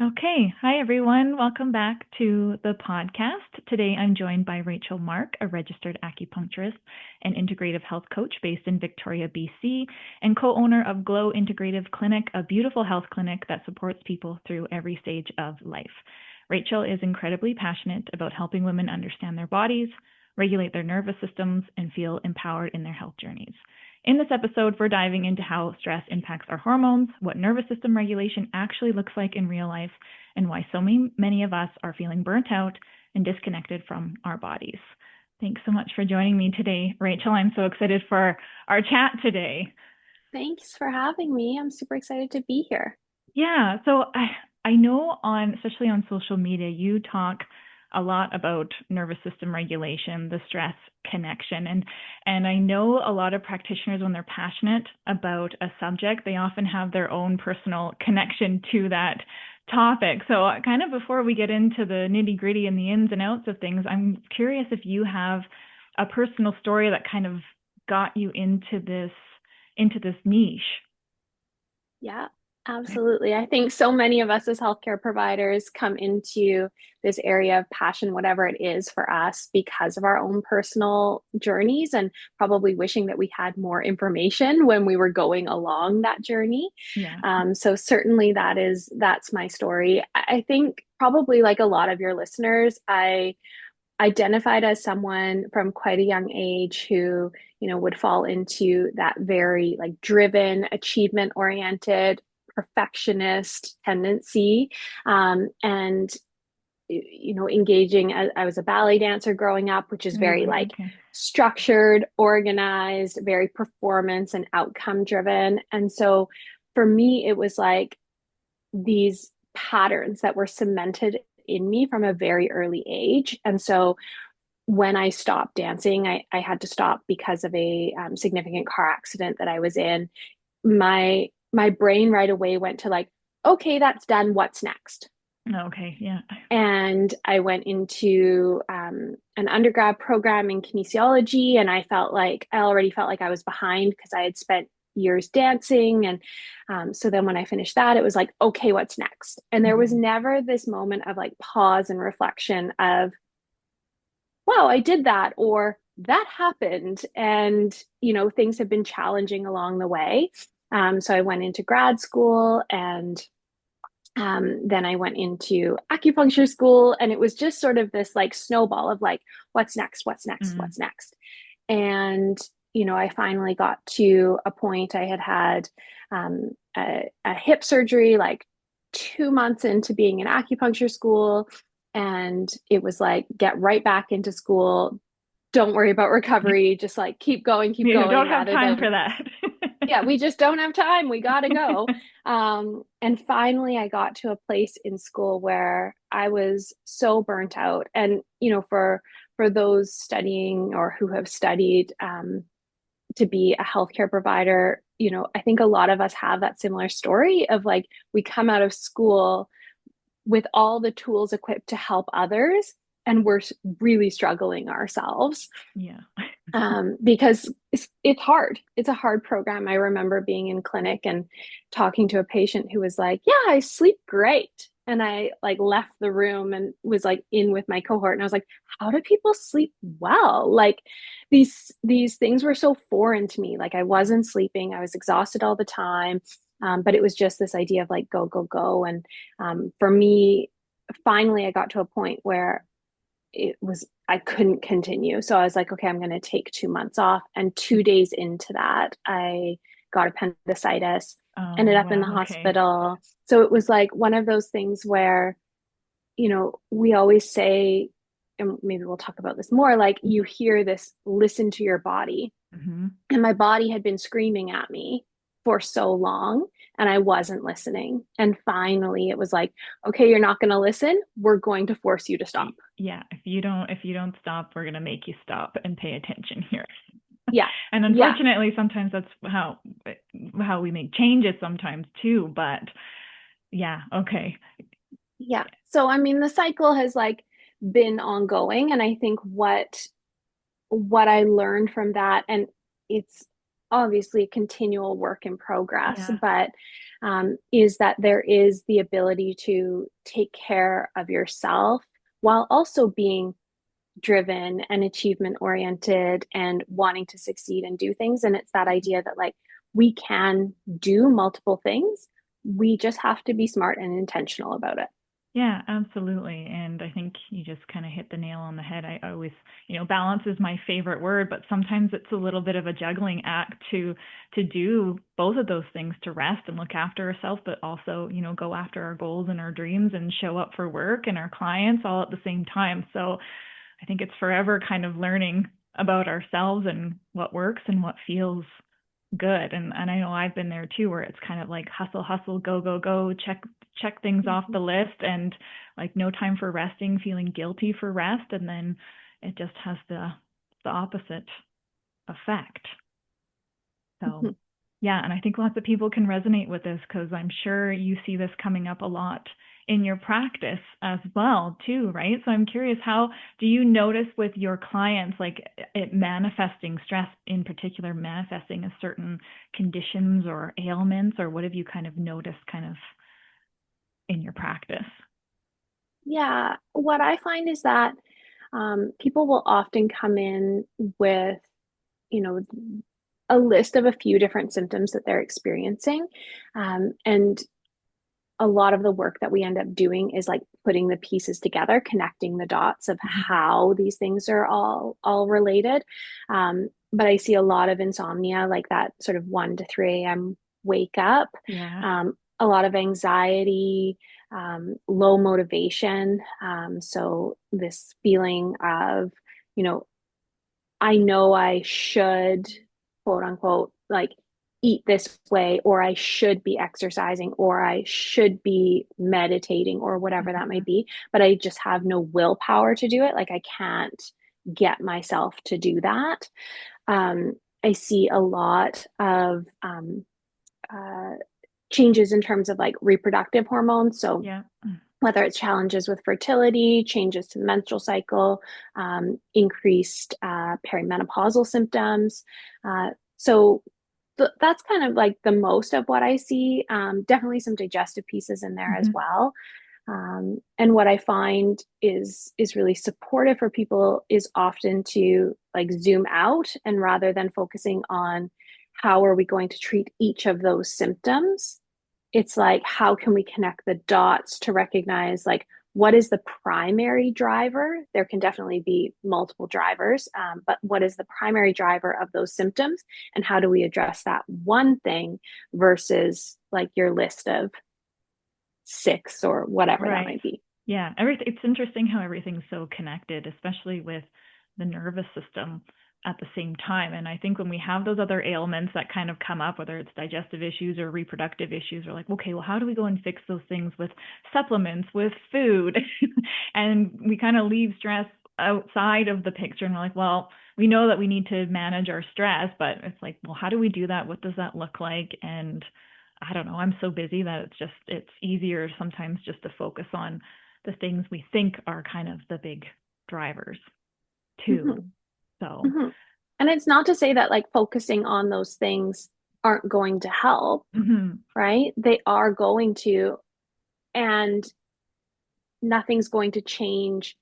Okay. Hi, everyone. Welcome back to the podcast. Today, I'm joined by Rachel Mark, a registered acupuncturist and integrative health coach based in Victoria, BC, and co owner of Glow Integrative Clinic, a beautiful health clinic that supports people through every stage of life. Rachel is incredibly passionate about helping women understand their bodies, regulate their nervous systems, and feel empowered in their health journeys. In this episode, we're diving into how stress impacts our hormones, what nervous system regulation actually looks like in real life, and why so many of us are feeling burnt out and disconnected from our bodies. Thanks so much for joining me today, Rachel. I'm so excited for our chat today. Thanks for having me. I'm super excited to be here. Yeah, so I know especially on social media, you talk a lot about nervous system regulation, the stress connection, and I know a lot of practitioners when they're passionate about a subject, they often have their own personal connection to that topic. So kind of before we get into the nitty-gritty and the ins and outs of things, I'm curious if you have a personal story that kind of got you into this niche. Yeah, absolutely. I think so many of us as healthcare providers come into this area of passion, whatever it is for us, because of our own personal journeys and probably wishing that we had more information when we were going along that journey. Yeah. So certainly that's my story. I think probably like a lot of your listeners, I identified as someone from quite a young age who, would fall into that very like driven, achievement oriented, perfectionist tendency. And, engaging. I was a ballet dancer growing up, which is very Really? like Okay. structured, organized, very performance and outcome driven. And so for me, it was like these patterns that were cemented in me from a very early age. And so when I stopped dancing, I had to stop because of a significant car accident that I was in. My brain right away went to like, okay, that's done. What's next? Okay. Yeah. And I went into an undergrad program in kinesiology, and I already felt like I was behind because I had spent years dancing. And so then when I finished that, it was like, okay, what's next? And there was Mhm. never this moment of like pause and reflection of, wow, I did that, or that happened. And, things have been challenging along the way. So I went into grad school, and then I went into acupuncture school, and it was just sort of this like snowball of like, what's next? What's next? Mm. What's next? And, I finally got to a point. I had had a hip surgery like 2 months into being in acupuncture school. And it was like, get right back into school. Don't worry about recovery. Just like keep You going don't have rather time than, for that. yeah, we just don't have time. We got to go. And finally, I got to a place in school where I was so burnt out. And, for those studying or who have studied to be a healthcare provider, I think a lot of us have that similar story of like, we come out of school with all the tools equipped to help others, and we're really struggling ourselves Yeah. because it's hard. It's a hard program. I remember being in clinic and talking to a patient who was like, "Yeah, I sleep great." And I like left the room and was like in with my cohort, and I was like, "How do people sleep well?" Like these things were so foreign to me. Like I wasn't sleeping. I was exhausted all the time. But it was just this idea of like go, go, go. And for me, finally, I got to a point where I couldn't continue. So I was like, okay, I'm going to take 2 months off. And 2 days into that, I got appendicitis, ended Oh, up in the wow. Okay. hospital. So it was like one of those things where, we always say, and maybe we'll talk about this more, like you hear this, listen to your body. Hmm. And my body had been screaming at me for so long, and I wasn't listening. And finally, it was like, okay, you're not going to listen. We're going to force you to stop. Yeah. If you don't stop, we're gonna make you stop and pay attention here. Yeah. And Yeah. unfortunately, sometimes that's how we make changes sometimes too. But yeah. Okay. Yeah. So I mean the cycle has like been ongoing, and I think what I learned from that, and it's obviously a continual work in progress, Yeah. but is that there is the ability to take care of yourself while also being driven and achievement oriented and wanting to succeed and do things. And it's that idea that like we can do multiple things. We just have to be smart and intentional about it. Yeah, absolutely. And I think you just kind of hit the nail on the head. I always, balance is my favorite word, but sometimes it's a little bit of a juggling act to do both of those things, to rest and look after ourselves, but also, go after our goals and our dreams and show up for work and our clients all at the same time. So I think it's forever kind of learning about ourselves and what works and what feels good. And I know I've been there too, where it's kind of like hustle, hustle, go, go, go, check things off the list, and like no time for resting, feeling guilty for rest, and then it just has the opposite effect. So yeah, and I think lots of people can resonate with this because I'm sure you see this coming up a lot in your practice as well too, right? So I'm curious, how do you notice with your clients, like it manifesting stress in particular, manifesting as certain conditions or ailments, or what have you kind of noticed kind of in your practice? Yeah, what I find is that people will often come in with, you know, a list of a few different symptoms that they're experiencing. And a lot of the work that we end up doing is like putting the pieces together, connecting the dots of Mhm. how these things are all related. But I see a lot of insomnia, like that sort of 1 to 3 a.m. wake up, Yeah. a lot of anxiety, low motivation. So this feeling of, you know, I know I should, quote unquote, like eat this way, or I should be exercising, or I should be meditating, or whatever that may Mhm. be. But I just have no willpower to do it. Like I can't get myself to do that. Um, I see a lot of uh, changes in terms of like reproductive hormones. So Yeah. whether it's challenges with fertility, changes to the menstrual cycle, increased perimenopausal symptoms. So that's kind of like the most of what I see. Definitely some digestive pieces in there as Mhm. well. And what I find is really supportive for people is often to like zoom out, and rather than focusing on how are we going to treat each of those symptoms, it's like how can we connect the dots to recognize like what is the primary driver. There can definitely be multiple drivers, but what is the primary driver of those symptoms, and how do we address that one thing versus like your list of 6 or whatever that Right. might be. Yeah. Everything, it's interesting how everything's so connected, especially with the nervous system at the same time. And I think when we have those other ailments that kind of come up, whether it's digestive issues or reproductive issues, we're like, okay, well, how do we go and fix those things with supplements, with food? And we kind of leave stress outside of the picture. And we're like, well, we know that we need to manage our stress, but it's like, well, how do we do that? What does that look like? And I don't know, I'm so busy that it's easier sometimes just to focus on the things we think are kind of the big drivers too. Mm-hmm. So, Mm-hmm. And it's not to say that like focusing on those things aren't going to help, mhm, right? They are going to, and nothing's going to change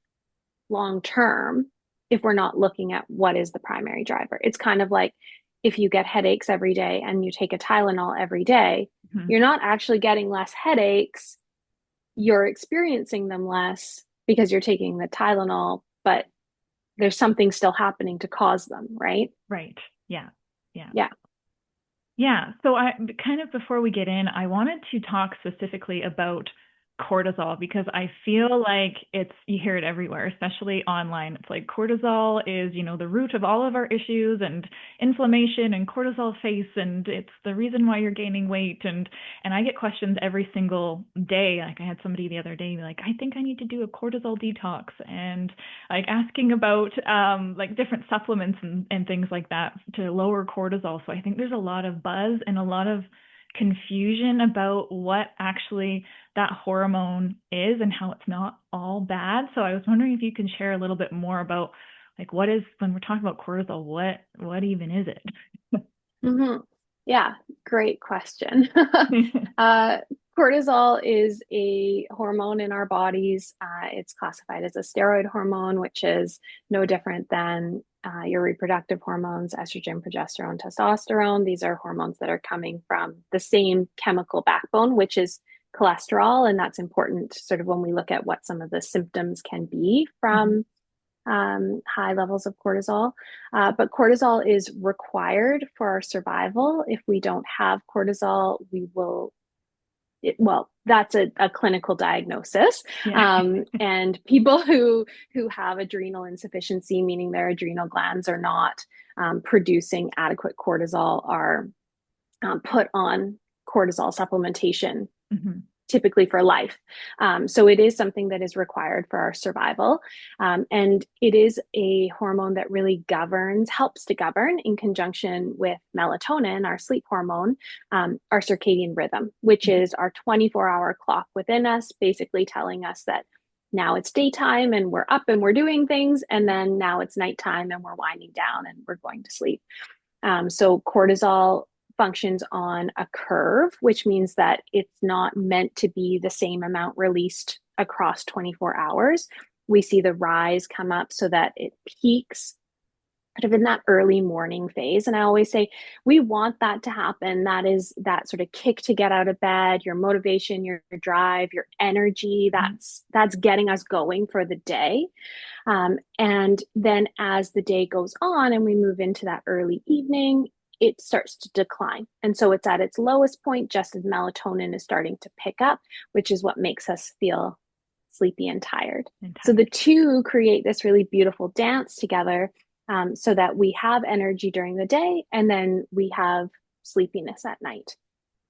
long term if we're not looking at what is the primary driver. It's kind of like if you get headaches every day and you take a Tylenol every day, mhm. you're not actually getting less headaches, you're experiencing them less because you're taking the Tylenol, but there's something still happening to cause them, right? Right. Yeah. Yeah. Yeah. Yeah. So I kind of, before we get in, I wanted to talk specifically about cortisol because I feel like you hear it everywhere, especially online. It's like cortisol is, the root of all of our issues, and inflammation and cortisol face, and it's the reason why you're gaining weight. And I get questions every single day. Like I had somebody the other day be like, I think I need to do a cortisol detox, and like asking about like different supplements and things like that to lower cortisol. So I think there's a lot of buzz and a lot of confusion about what actually that hormone is and how it's not all bad. So I was wondering if you can share a little bit more about like what is, when we're talking about cortisol, what even is it? Mm-hmm. Yeah, great question. Uh, Cortisol is a hormone in our bodies. It's classified as a steroid hormone, which is no different than your reproductive hormones, estrogen, progesterone, testosterone. These are hormones that are coming from the same chemical backbone, which is cholesterol. And that's important sort of when we look at what some of the symptoms can be Mhm. from high levels of cortisol. But cortisol is required for our survival. If we don't have cortisol, we will, well, that's a clinical diagnosis. Yeah. And people who have adrenal insufficiency, meaning their adrenal glands are not producing adequate cortisol, are put on cortisol supplementation Mhm. typically for life. So it is something that is required for our survival. And it is a hormone that really helps to govern in conjunction with melatonin, our sleep hormone, our circadian rhythm, which Mhm. is our 24-hour clock within us, basically telling us that now it's daytime and we're up and we're doing things. And then now it's nighttime and we're winding down and we're going to sleep. So cortisol functions on a curve, which means that it's not meant to be the same amount released across 24 hours. We see the rise come up so that it peaks kind of in that early morning phase. And I always say, we want that to happen. That is that sort of kick to get out of bed, your motivation, your drive, your energy. Mhm. That's getting us going for the day. And then as the day goes on and we move into that early evening, it starts to decline. And so it's at its lowest point just as melatonin is starting to pick up, which is what makes us feel sleepy and tired. And So the tired. two create this really beautiful dance together, so that we have energy during the day and then we have sleepiness at night.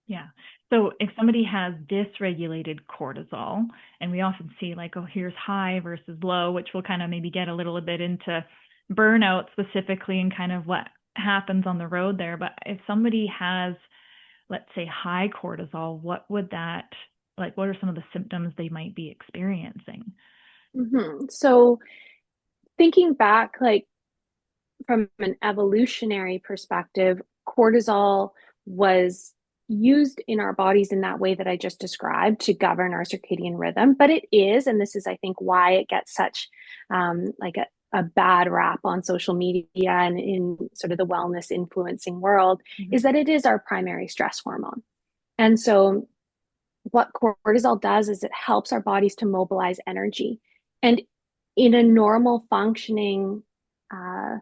Yeah. So if somebody has dysregulated cortisol, and we often see like, oh, here's high versus low, which will kind of maybe get a little bit into burnout specifically and kind of what happens on the road there. But if somebody has, let's say, high cortisol, what would that, like, what are some of the symptoms they might be experiencing? So thinking back, like from an evolutionary perspective, cortisol was used in our bodies in that way that I just described to govern our circadian rhythm. But it is, and this is, I think, why it gets such like a bad rap on social media and in sort of the wellness influencing world, is Mhm. that it is our primary stress hormone. And so, what cortisol does is it helps our bodies to mobilize energy. And in a normal functioning uh,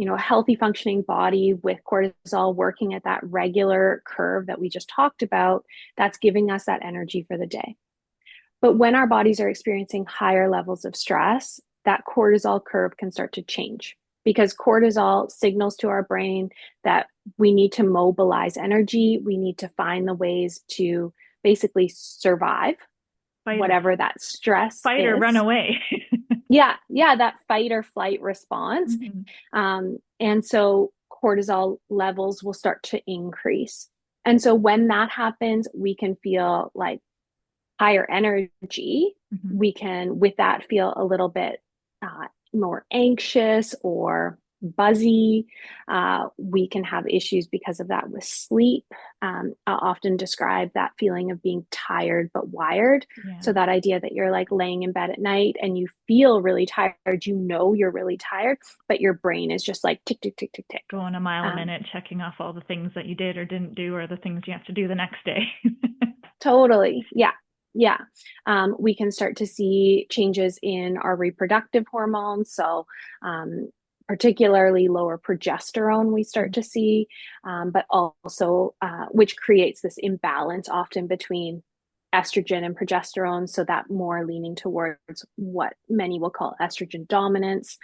a healthy functioning body with cortisol working at that regular curve that we just talked about, that's giving us that energy for the day. But when our bodies are experiencing higher levels of stress, that cortisol curve can start to change because cortisol signals to our brain that we need to mobilize energy. We need to find the ways to basically survive Fight or whatever that stress fight or run is. away. Yeah, that fight or flight response. Mhm. And so cortisol levels will start to increase. And so when that happens, we can feel like higher energy. Mhm. We can, with that, feel a little bit more anxious or buzzy. We can have issues because of that with sleep. I often describe that feeling of being tired but wired. So Yeah. that idea that you're like laying in bed at night and you feel really tired, you know you're really tired, but your brain is just like tick, tick, tick, tick, tick. Going a mile a Um, minute, checking off all the things that you did or didn't do, or the things you have to do the next day. Totally. Yeah. Yeah. We can start to see changes in our reproductive hormones. So, particularly lower progesterone, we start to see, but also, which creates this imbalance often between estrogen and progesterone. So, that more leaning towards what many will call estrogen dominance.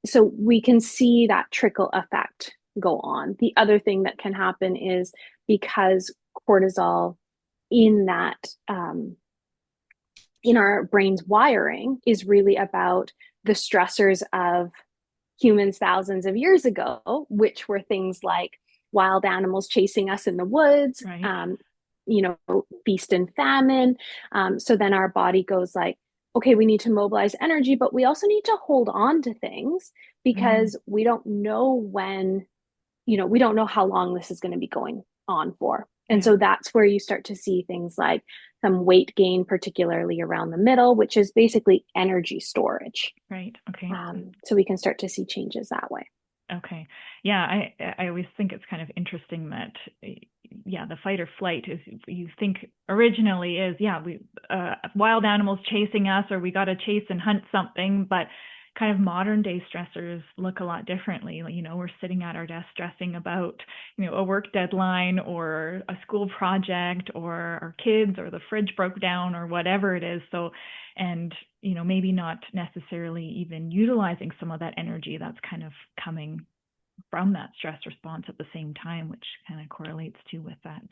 So, we can see that trickle effect go on. The other thing that can happen is because cortisol in that in our brain's wiring is really about the stressors of humans thousands of years ago, which were things like wild animals chasing us in the woods, Right. feast and famine. So then our body goes like, okay, we need to mobilize energy, but we also need to hold on to things Mm. because we don't know when we don't know how long this is going to be going on for. And Yeah. so that's where you start to see things like some weight gain, particularly around the middle, which is basically energy storage. Right. Okay. So we can start to see changes that way. Okay. Yeah, I always think it's kind of interesting that yeah, the fight or flight is you think originally is yeah, we wild animals chasing us or we got to chase and hunt something, but kind of modern day stressors look a lot differently. Like, we're sitting at our desk stressing about, a work deadline or a school project or our kids or the fridge broke down or whatever it is. So, and maybe not necessarily even utilizing some of that energy that's kind of coming from that stress response at the same time, which kind of correlates to with that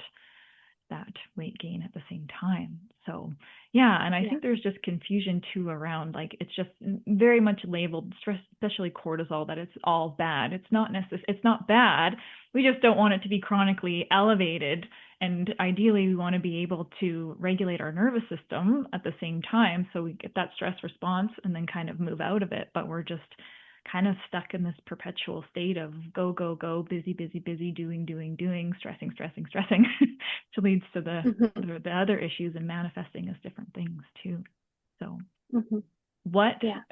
weight gain at the same time. So yeah, and I Yeah. think there's just confusion too around like it's just very much labeled stress, especially cortisol, that it's all bad. It's not it's not bad. We just don't want it to be chronically elevated. And ideally, we want to be able to regulate our nervous system at the same time so we get that stress response and then kind of move out of it. But we're just kind of stuck in this perpetual state of go, go, go, busy, busy, busy, doing, doing, doing, stressing, stressing, stressing, which leads to Mm-hmm. the other issues and manifesting as different things too. So Mm-hmm. what Yeah.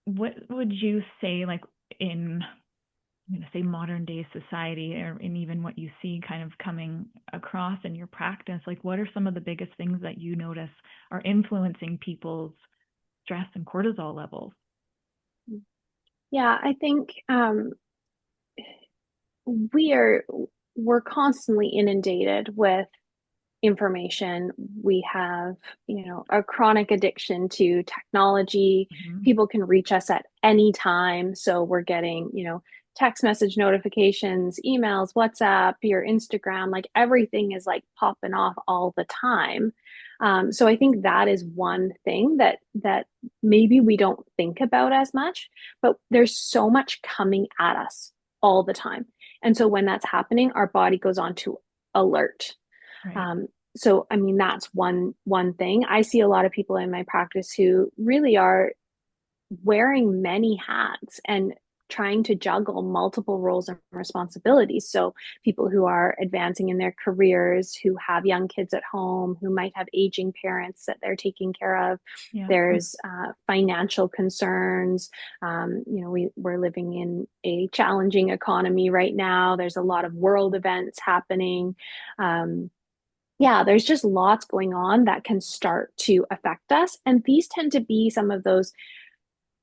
what would you say like in say modern day society or in even what you see kind of coming across in your practice, like what are some of the biggest things that you notice are influencing people's stress and cortisol levels? Yeah, I think we are we're constantly inundated with information. We have, a chronic addiction to technology. Mm-hmm. People can reach us at any time. So we're getting, text message notifications, emails, WhatsApp, your Instagram, like everything is like popping off all the time. So I think that is one thing that maybe we don't think about as much, but there's so much coming at us all the time. And so when that's happening, our body goes on to alert. Right. um, so I mean that's one thing. I see a lot of people in my practice who really are wearing many hats and trying to juggle multiple roles and responsibilities. So people who are advancing in their careers, who have young kids at home, who might have aging parents that they're taking care of. Yeah. There's financial concerns. We're living in a challenging economy right now. There's a lot of world events happening. Yeah, there's just lots going on that can start to affect us. And these tend to be some of those,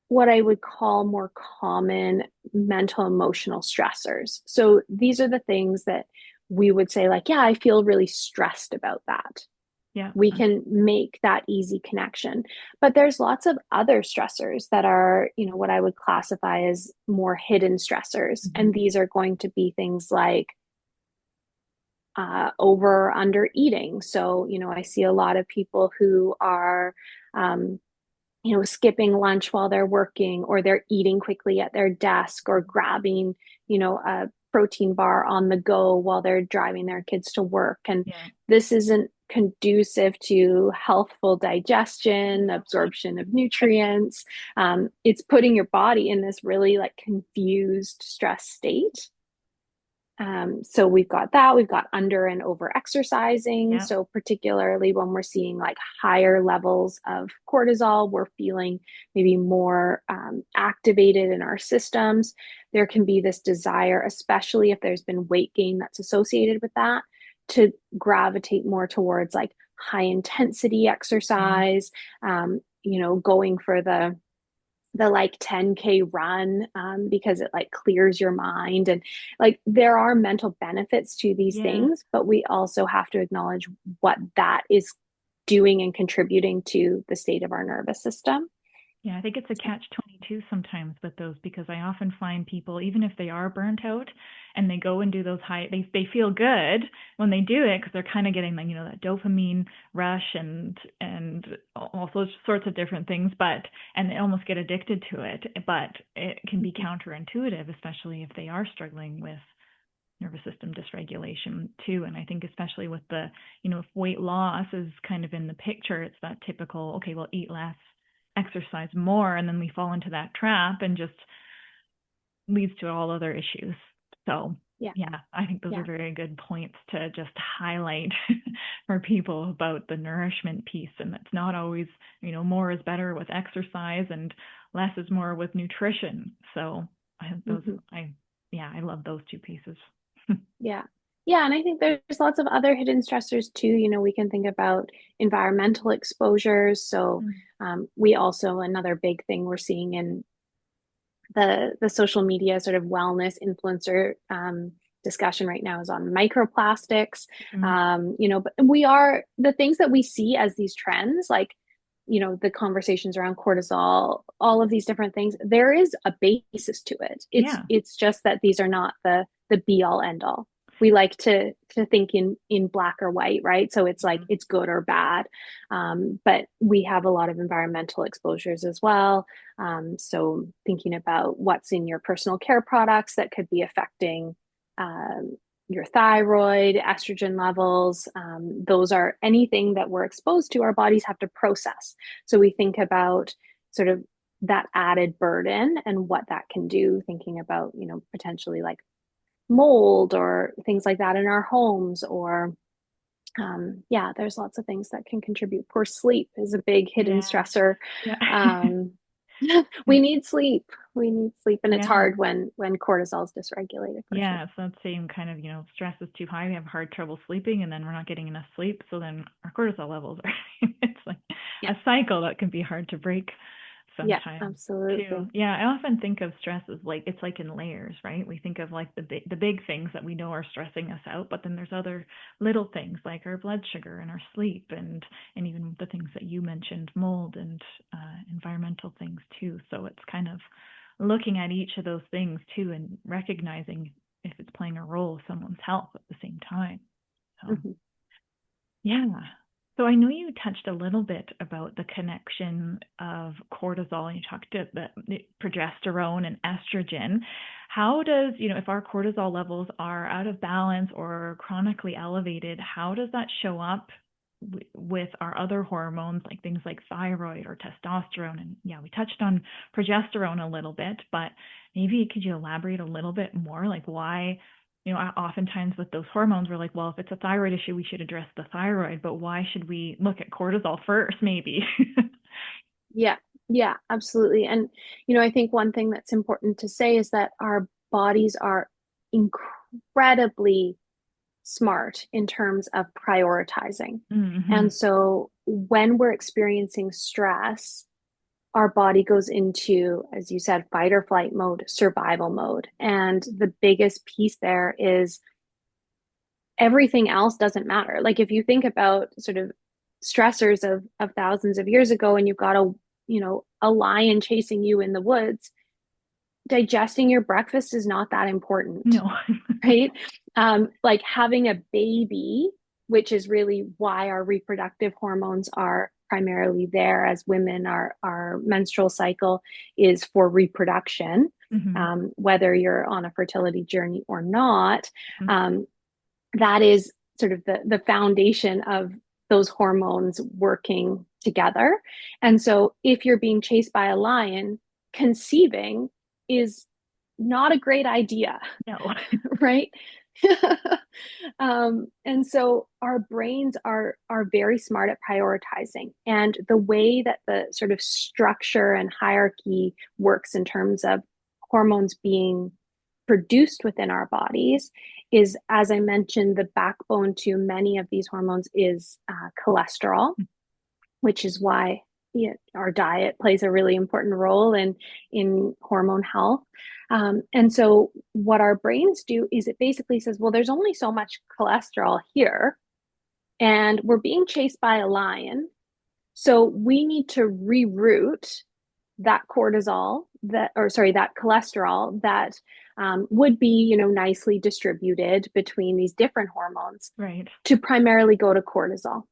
what I would call more common mental emotional stressors. So these are the things that we would say, like, yeah, I feel really stressed about that. Yeah. We can make that easy connection. But there's lots of other stressors that are, what I would classify as more hidden stressors. Mm-hmm. And these are going to be things like over or under eating. So, I see a lot of people who are, skipping lunch while they're working, or they're eating quickly at their desk, or grabbing, a protein bar on the go while they're driving their kids to work. And Yeah. this isn't conducive to healthful digestion, absorption of nutrients. It's putting your body in this really like confused stress state. So we've got that. We've got under and over exercising. Yeah. So particularly when we're seeing like higher levels of cortisol, we're feeling maybe more activated in our systems. There can be this desire, especially if there's been weight gain that's associated with that, to gravitate more towards like high intensity Mm-hmm. exercise. Going for the like 10K run, because it like clears your mind. And like there are mental benefits to these Yeah. things, but we also have to acknowledge what that is doing and contributing to the state of our nervous system. Yeah, I think it's a catch-22 sometimes with those because I often find people, even if they are burnt out and they go and do those they feel good when they do it because they're kind of getting like, that dopamine rush and all those sorts of different things, and they almost get addicted to it. But it can be counterintuitive, especially if they are struggling with nervous system dysregulation too. And I think especially with if weight loss is kind of in the picture, it's that typical, okay, well, eat less, exercise more, and then we fall into that trap and just leads to all other issues. So Yeah. yeah, I think those are Yeah. very good points to just highlight for people about the nourishment piece. And it's not always, more is better with exercise and less is more with nutrition. So I think Hmm. I love those two pieces. Yeah. Yeah. And I think there's lots of other hidden stressors too. We can think about environmental exposures. So Mm. we also, another big thing we're seeing in the social media sort of wellness influencer discussion right now is on microplastics. Mm. But we are the things that we see as these trends, like the conversations around cortisol, all of these different things. There is a basis to it. It's Yeah. it's just that these are not the be all end all. We like to think in black or white, right? So it's like Mhm. it's good or bad, but we have a lot of environmental exposures as well. So thinking about what's in your personal care products that could be affecting your thyroid, estrogen levels. Those are anything that we're exposed to, our bodies have to process. So we think about sort of that added burden and what that can do, thinking about, potentially like mold or things like that in our homes, or yeah, there's lots of things that can contribute. Poor sleep is a big hidden Yeah. stressor. Yeah. Um, we need sleep. We need sleep, and it's Yeah. hard when cortisol is dysregulated for sure. Yeah, so that same kind of, stress is too high, we have hard trouble sleeping, and then we're not getting enough sleep, so then our cortisol levels are, it's like Yeah, a cycle that can be hard to break yeah, sometimes too. absolutely. Yeah, I often think of stress as like, it's like in layers, right? We think of like the big things that we know are stressing us out, but then there's other little things like our blood sugar and our sleep and even the things that you mentioned, mold and environmental things too. So it's kind of looking at each of those things too and recognizing if it's playing a role in someone's health at the same time. So, Mhm. yeah. So I know you touched a little bit about the connection of cortisol and you talked about the progesterone and estrogen. How does, if our cortisol levels are out of balance or chronically elevated, how does that show up with our other hormones, like things like thyroid or testosterone? And yeah, we touched on progesterone a little bit, but maybe could you elaborate a little bit more, like why? Oftentimes with those hormones, we're like, well, if it's a thyroid issue, we should address the thyroid, but why should we look at cortisol first, maybe? Yeah, yeah, absolutely. And, I think one thing that's important to say is that our bodies are incredibly smart in terms of prioritizing. Mm-hmm. And so when we're experiencing stress, our body goes into, as you said, fight or flight mode, survival mode. And the biggest piece there is everything else doesn't matter. Like if you think about sort of stressors of thousands of years ago and you've got a lion chasing you in the woods, digesting your breakfast is not that important, No. right? Like having a baby, which is really why our reproductive hormones are primarily there as women, our menstrual cycle is for reproduction, Mm-hmm. whether you're on a fertility journey or not. Um, that is sort of the foundation of those hormones working together. And so if you're being chased by a lion, conceiving is not a great idea, No. right? And so our brains are very smart at prioritizing, and the way that the sort of structure and hierarchy works in terms of hormones being produced within our bodies is, as I mentioned, the backbone to many of these hormones is cholesterol, which is why our diet plays a really important role in hormone health. And so, what our brains do is it basically says, well, there's only so much cholesterol here, and we're being chased by a lion. So, we need to reroute that cortisol that cholesterol that would be, nicely distributed between these different hormones Right. to primarily go to cortisol.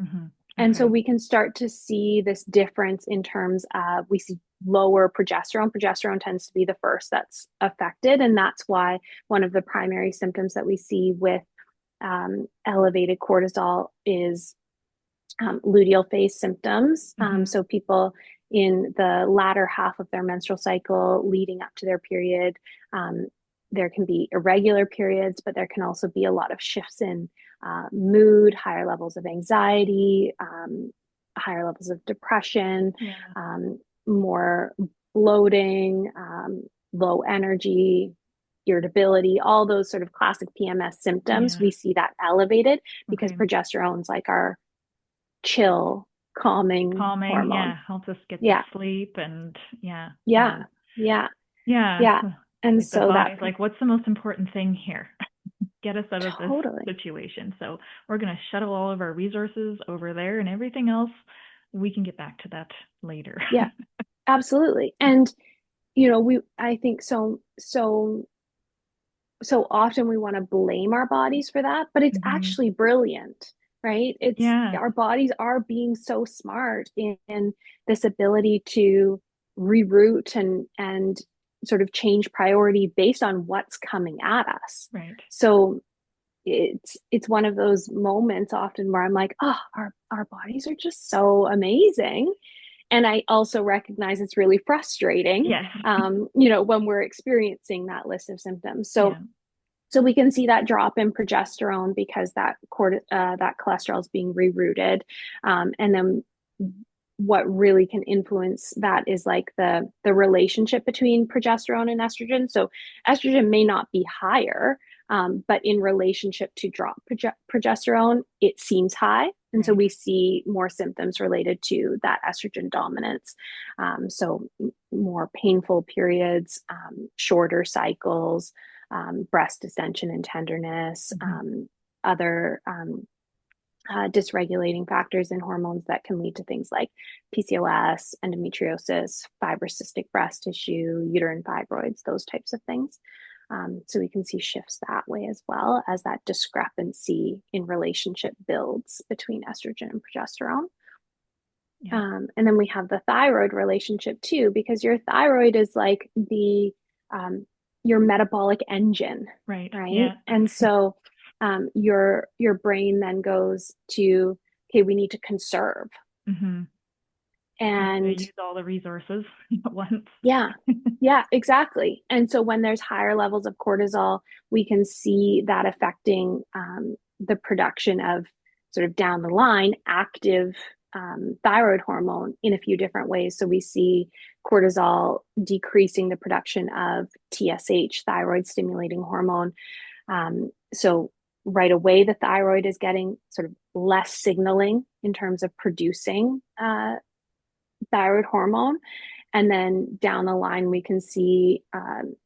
Mm-hmm. And so Okay. we can start to see this difference in terms of we see lower progesterone. Progesterone tends to be the first that's affected. And that's why one of the primary symptoms that we see with elevated cortisol is luteal phase symptoms. Mm-hmm. So people in the latter half of their menstrual cycle leading up to their period, um, there can be irregular periods, but there can also be a lot of shifts in mood, higher levels of anxiety, higher levels of depression, Yeah. more bloating, low energy, irritability, all those sort of classic PMS symptoms. Yeah. We see that elevated because Okay. progesterone's like our chill, calming Calming. hormone. Yeah. Helps us get to Yeah, sleep. And yeah. yeah, Yeah. yeah, Yeah. yeah. And Like the so that body's like, what's the most important thing here? Get us out of this totally, situation. So we're going to shuttle all of our resources over there and everything else. We can get back to that later. yeah, absolutely. And I think so often we want to blame our bodies for that, but it's Hmm. actually brilliant, right? It's Yeah. our bodies are being so smart in this ability to reroute and sort of change priority based on what's coming at us. Right. So it's one of those moments often where I'm like, oh, our bodies are just so amazing. And I also recognize it's really frustrating, Yes. when we're experiencing that list of symptoms. Yeah. So we can see that drop in progesterone because that cholesterol is being rerouted, and then what really can influence that is like the relationship between progesterone and estrogen. So estrogen may not be higher, but in relationship to drop progesterone, it seems high. And so Right. we see more symptoms related to that estrogen dominance. So more painful periods, shorter cycles, breast distension and tenderness, Hmm. other dysregulating factors in hormones that can lead to things like PCOS, endometriosis, fibrocystic breast tissue, uterine fibroids, those types of things. So we can see shifts that way as well as that discrepancy in relationship builds between estrogen and progesterone. Yeah. And then we have the thyroid relationship too, because your thyroid is like the your metabolic engine, Right. right? Yeah. And so your brain then goes to, okay, we need to conserve. Hmm. Not going to And use all the resources at once. yeah, yeah, exactly. And so when there's higher levels of cortisol, we can see that affecting the production of sort of down the line active thyroid hormone in a few different ways. So we see cortisol decreasing the production of TSH, thyroid stimulating hormone. So right away, the thyroid is getting sort of less signaling in terms of producing thyroid hormone. And then down the line, we can see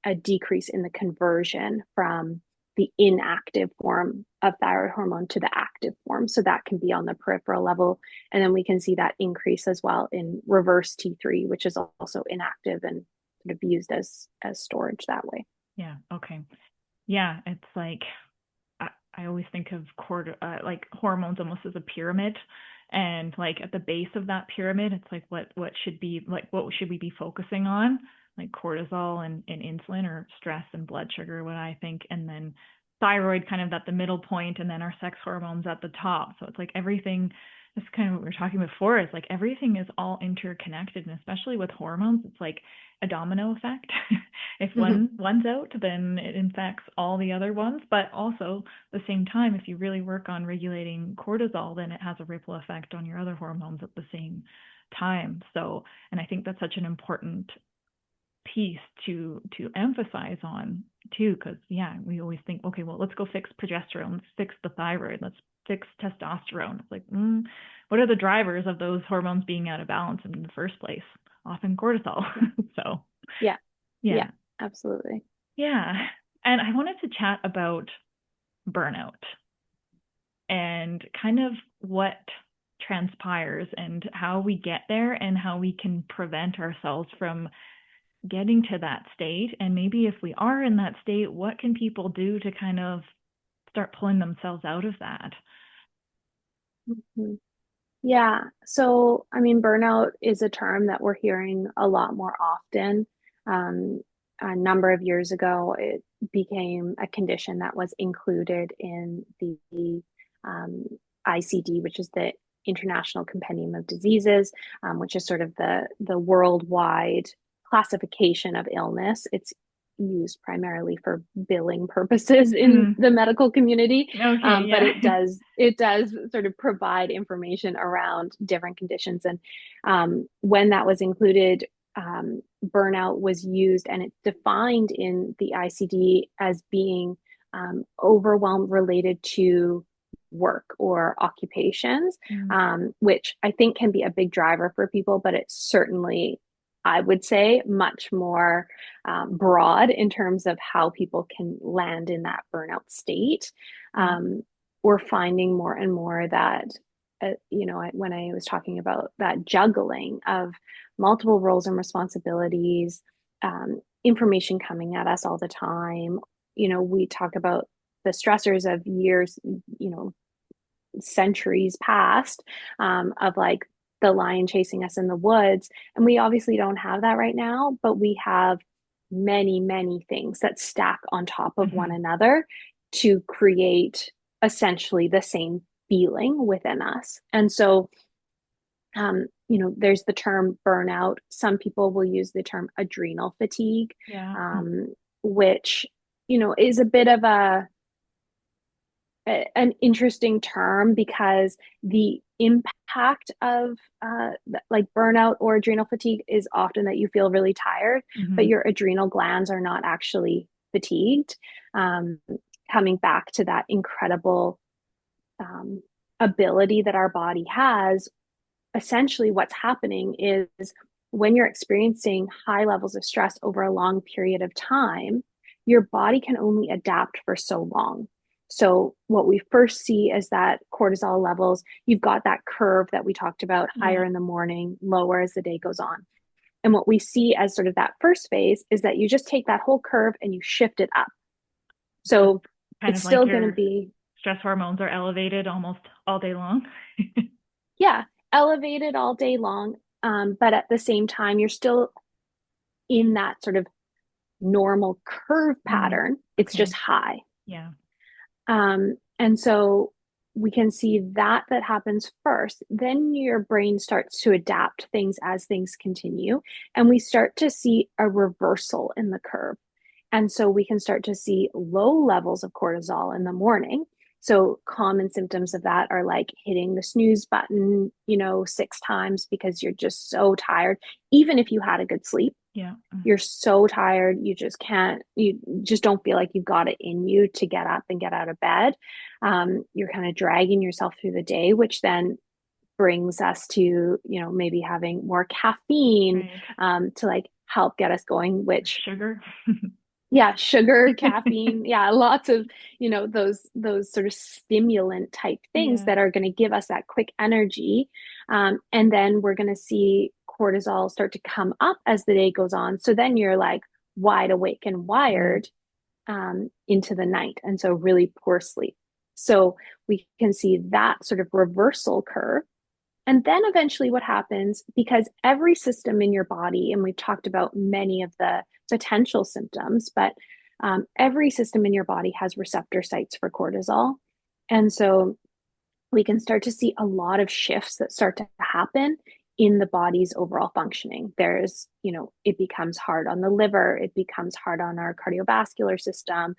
a decrease in the conversion from the inactive form of thyroid hormone to the active form. So that can be on the peripheral level. And then we can see that increase as well in reverse T3, which is also inactive and sort of used as storage that way. Yeah. Okay. Yeah. It's like, I always think of like hormones almost as a pyramid, and like at the base of that pyramid, it's like what should be like what should we be focusing on, like cortisol and insulin or stress and blood sugar, what I think, and then thyroid kind of at the middle point, and then our sex hormones at the top. So it's like everything. That's kind of what we were talking before. Is like everything is all interconnected, and especially with hormones, it's like a domino effect. If Mm-hmm. one's out, then it infects all the other ones. But also, at the same time, if you really work on regulating cortisol, then it has a ripple effect on your other hormones at the same time. So, and I think that's such an important piece to emphasize on too, because yeah, we always think, okay, well, let's go fix progesterone, let's fix the thyroid, let's fix testosterone. It's like, what are the drivers of those hormones being out of balance in the first place? Often cortisol. Yeah. So Yeah. Yeah. yeah, Absolutely. yeah. And I wanted to chat about burnout and kind of what transpires and how we get there and how we can prevent ourselves from getting to that state. And maybe if we are in that state, what can people do to kind of start pulling themselves out of that? Mhm. Yeah. So, I mean, burnout is a term that we're hearing a lot more often. Um, a number of years ago, it became a condition that was included in the um, ICD, which is the International Compendium of Diseases, which is sort of the worldwide classification of illness. It's used primarily for billing purposes in Mm. the medical community. Okay, But yeah. it does sort of provide information around different conditions. And when that was included, burnout was used, and it's defined in the ICD as being overwhelm related to work or occupations, Mm. which I think can be a big driver for people, but it's certainly, I would say, much more broad in terms of how people can land in that burnout state. Yeah. We're finding more and more that, when I was talking about that juggling of multiple roles and responsibilities, information coming at us all the time, we talk about the stressors of years, centuries past, of like the lion chasing us in the woods. And we obviously don't have that right now, but we have many, many things that stack on top of one Mhm. another to create essentially the same feeling within us. And so, there's the term burnout. Some people will use the term adrenal fatigue, Yeah. which, is a bit of an interesting term, because the impact of like burnout or adrenal fatigue is often that you feel really tired, but Mhm. your adrenal glands are not actually fatigued. Um, Coming back to that incredible um, ability that our body has, essentially what's happening is when you're experiencing high levels of stress over a long period of time, your body can only adapt for so long. So, what we first see is that cortisol levels, you've got that curve that we talked about, Yeah. higher in the morning, lower as the day goes on. And what we see as sort of that first phase is that you just take that whole curve and you shift it up. So it's So, kind it's of like still going to your be, stress hormones are elevated almost all day long. yeah, elevated all day long. But at the same time, you're still in that sort of normal curve Mm. pattern. It's just Okay. high. Yeah. And so we can see that happens first. Then your brain starts to adapt things as things continue. And we start to see a reversal in the curve. And so we can start to see low levels of cortisol in the morning. So common symptoms of that are like hitting the snooze button, 6 times because you're just so tired, even if you had a good sleep. Yeah. You're so tired, you just don't feel like you've got it in you to get up and get out of bed. You're kind of dragging yourself through the day, which then brings us to, maybe having more caffeine, Right. to like help get us going, which, Sugar. yeah, sugar, caffeine, yeah, lots of, those sort of stimulant type things Yeah. that are going to give us that quick energy. And then we're going to see cortisol start to come up as the day goes on. So then you're like wide awake and Mm. wired into the night. And so really poor sleep. So we can see that sort of reversal curve. And then eventually, what happens, because every system in your body, and we've talked about many of the potential symptoms, but every system in your body has receptor sites for cortisol. And so we can start to see a lot of shifts that start to happen in the body's overall functioning. It becomes hard on the liver, it becomes hard on our cardiovascular system,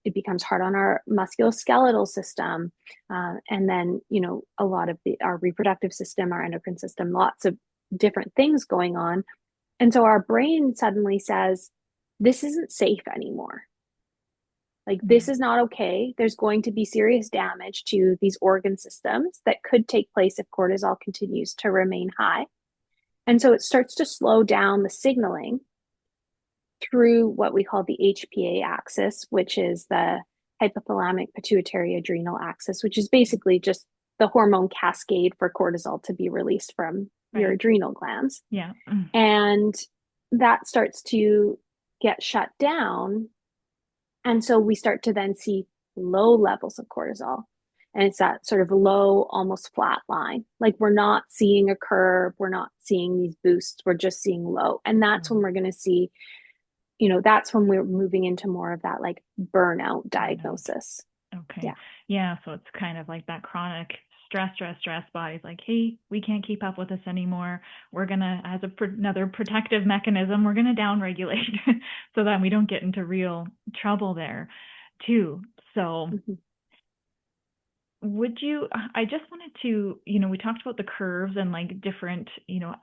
it becomes hard on our musculoskeletal system, and then a lot of our reproductive system, our endocrine system, lots of different things going on. And so our brain suddenly says, "This isn't safe anymore. Like, Yeah. this is not okay. There's going to be serious damage to these organ systems that could take place if cortisol continues to remain high." And so it starts to slow down the signaling through what we call the HPA axis, which is the hypothalamic pituitary adrenal axis, which is basically just the hormone cascade for cortisol to be released from your Right. adrenal glands. Yeah. And that starts to get shut down, and so we start to then see low levels of cortisol. And it's that sort of low, almost flat line. Like, we're not seeing a curve, we're not seeing these boosts, we're just seeing low. And that's when Mm. we're going to see, that's when we're moving into more of that like burnout Burnout. diagnosis. Okay. Yeah. Yeah. So it's kind of like that chronic stress, body's like, hey, we can't keep up with this anymore. We're gonna, as another protective mechanism, we're gonna downregulate so that we don't get into real trouble there too. So Mm-hmm. would you, I just wanted to, we talked about the curves and like different,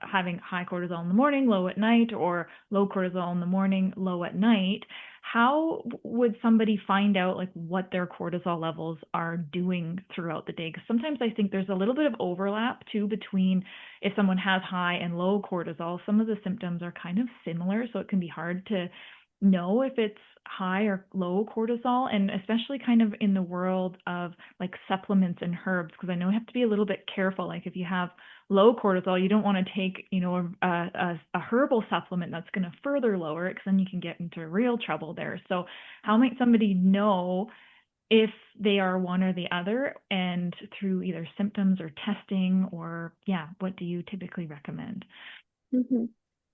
having high cortisol in the morning, low at night, or low cortisol in the morning, low at night. How would somebody find out like what their cortisol levels are doing throughout the day? Because sometimes I think there's a little bit of overlap too between if someone has high and low cortisol, some of the symptoms are kind of similar. So it can be hard to know if it's high or low cortisol, and especially kind of in the world of like supplements and herbs, because I know you have to be a little bit careful. Like if you have low cortisol, you don't want to take, a herbal supplement that's going to further lower it, because then you can get into real trouble there. So how might somebody know if they are one or the other, and through either symptoms or testing, or yeah, what do you typically recommend? Mm-hmm.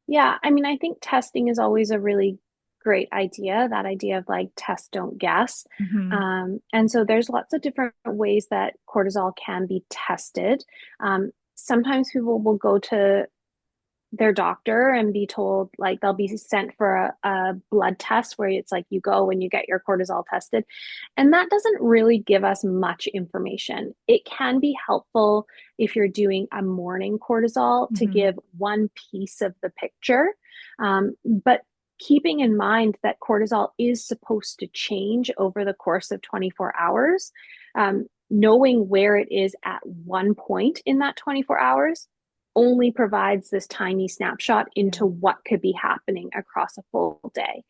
Yeah, I mean, I think testing is always a really great idea, that idea of like test, don't guess. Mm-hmm. And so there's lots of different ways that cortisol can be tested. Sometimes people will go to their doctor and be told, like, they'll be sent for a blood test where it's like you go and you get your cortisol tested. And that doesn't really give us much information. It can be helpful if you're doing a morning cortisol to Mm-hmm. give one piece of the picture. But keeping in mind that cortisol is supposed to change over the course of 24 hours, knowing where it is at one point in that 24 hours only provides this tiny snapshot Yeah. into what could be happening across a full day.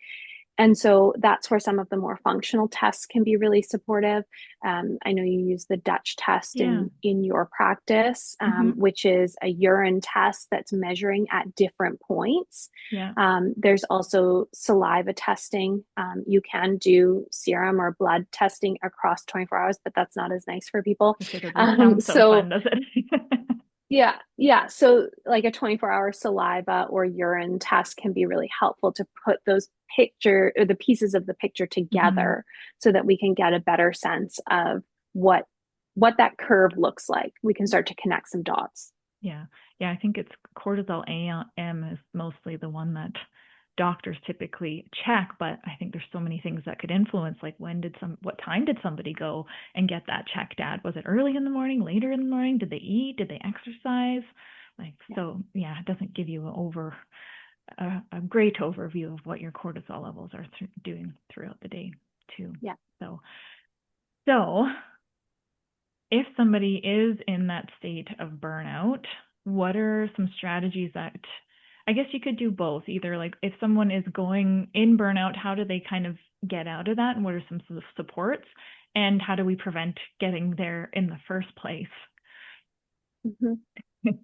And so that's where some of the more functional tests can be really supportive. I know you use the Dutch test Yeah. in your practice, Mm-hmm. which is a urine test that's measuring at different points. Yeah. There's also saliva testing. You can do serum or blood testing across 24 hours, but that's not as nice for people. Okay, that doesn't sound so So fun, does it? yeah, yeah. So like a 24-hour saliva or urine test can be really helpful to put those picture or the pieces of the picture Mm-hmm. together so that we can get a better sense of what that curve looks like. We can start to connect some dots. Yeah. Yeah, I think it's cortisol AM is mostly the one that doctors typically check, but I think there's so many things that could influence, like what time did somebody go and get that checked at? Was it early in the morning, later in the morning? Did they eat? Did they exercise? Like, Yeah. so yeah, it doesn't give you a great overview of what your cortisol levels are doing throughout the day too. Yeah. So, so if somebody is in that state of burnout, what are some strategies that, I guess you could do both, either like if someone is going in burnout, how do they kind of get out of that, and what are some sort of supports, and how do we prevent getting there in the first place? Mhm.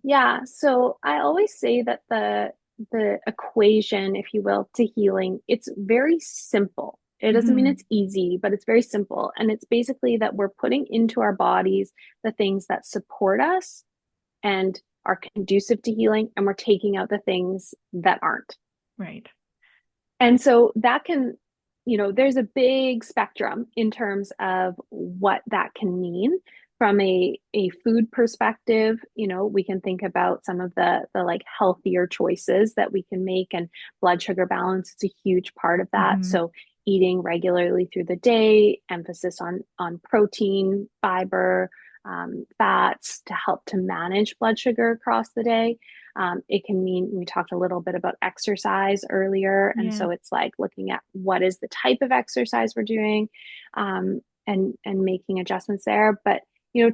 Yeah, so I always say that the equation, if you will, to healing, it's very simple. It doesn't mean Mm-hmm. it's easy, but it's very simple. And it's basically that we're putting into our bodies the things that support us and are conducive to healing, and we're taking out the things that aren't. Right. And so that can, there's a big spectrum in terms of what that can mean. From a food perspective, we can think about some of the like healthier choices that we can make, and blood sugar balance is a huge part of that. Mm-hmm. So eating regularly through the day, emphasis on protein, fiber, fats to help to manage blood sugar across the day. It can mean, we talked a little bit about exercise earlier. And Yeah. so it's like looking at what is the type of exercise we're doing, and making adjustments there. But,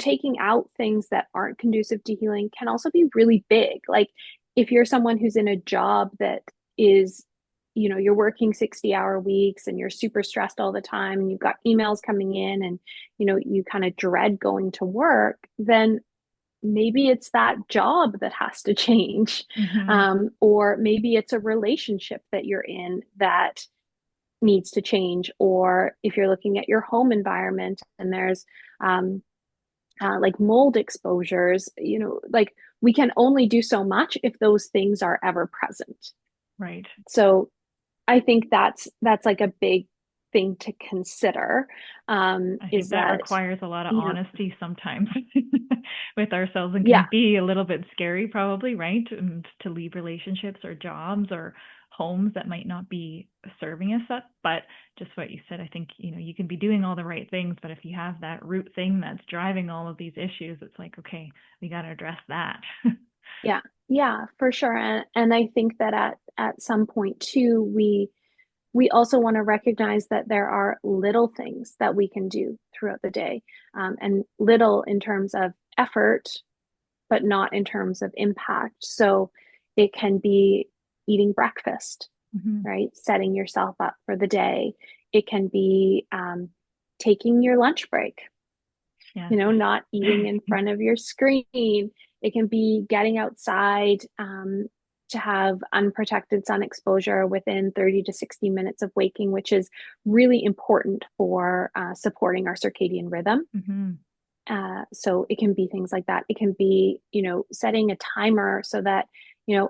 taking out things that aren't conducive to healing can also be really big. Like if you're someone who's in a job that is, you're working 60-hour weeks and you're super stressed all the time and you've got emails coming in and, you kind of dread going to work, then maybe it's that job that has to change. Mm-hmm. Or maybe it's a relationship that you're in that needs to change. Or if you're looking at your home environment and there's like mold exposures, like we can only do so much if those things are ever present. Right. So I think that's like a big thing to consider, I is think that that, requires a lot of you know, honesty sometimes with ourselves, and yeah, can be a little bit scary probably, right? And to leave relationships or jobs or homes that might not be serving us up. But just what you said, I think, you can be doing all the right things, but if you have that root thing that's driving all of these issues, it's like, okay, we got to address that. yeah, yeah, for sure. And I think that at some point too, we also want to recognize that there are little things that we can do throughout the day, and little in terms of effort, but not in terms of impact. So it can be eating breakfast, Mm-hmm. right? Setting yourself up for the day. It can be taking your lunch break, Yes. not eating in front of your screen. It can be getting outside, to have unprotected sun exposure within 30 to 60 minutes of waking, which is really important for supporting our circadian rhythm. Mm-hmm. So it can be things like that. It can be, setting a timer so that,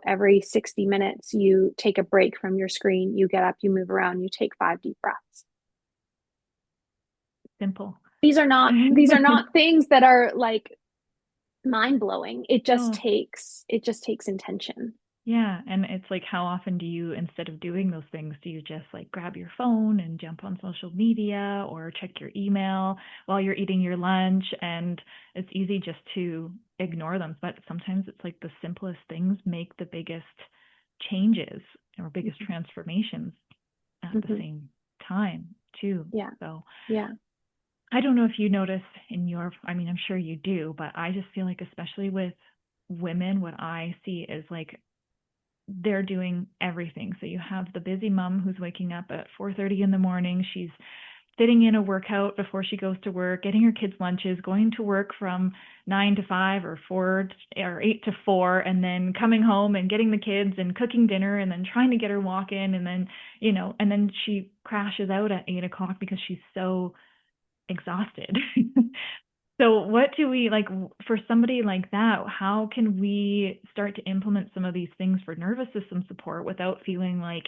every 60 minutes you take a break from your screen, you get up, you move around, you take 5 deep breaths. Simple. These are not things that are like mind blowing. No. It just takes intention. Yeah, and it's like, how often do you, instead of doing those things, do you just like grab your phone and jump on social media or check your email while you're eating your lunch? And it's easy just to ignore them, but sometimes it's like the simplest things make the biggest changes or biggest Mm-hmm. transformations at the Mm-hmm. same time, too. Yeah. So Yeah. I don't know if you notice I mean, I'm sure you do, but I just feel like, especially with women, what I see is like they're doing everything. So you have the busy mom who's waking up at 4:30 in the morning. She's fitting in a workout before she goes to work, getting her kids lunches, going to work from 9 to 5 or 4 or 8 to 4, and then coming home and getting the kids and cooking dinner, and then trying to get her walk in, and then, and then she crashes out at 8 o'clock because she's so exhausted. So what do we like for somebody like that? How can we start to implement some of these things for nervous system support without feeling like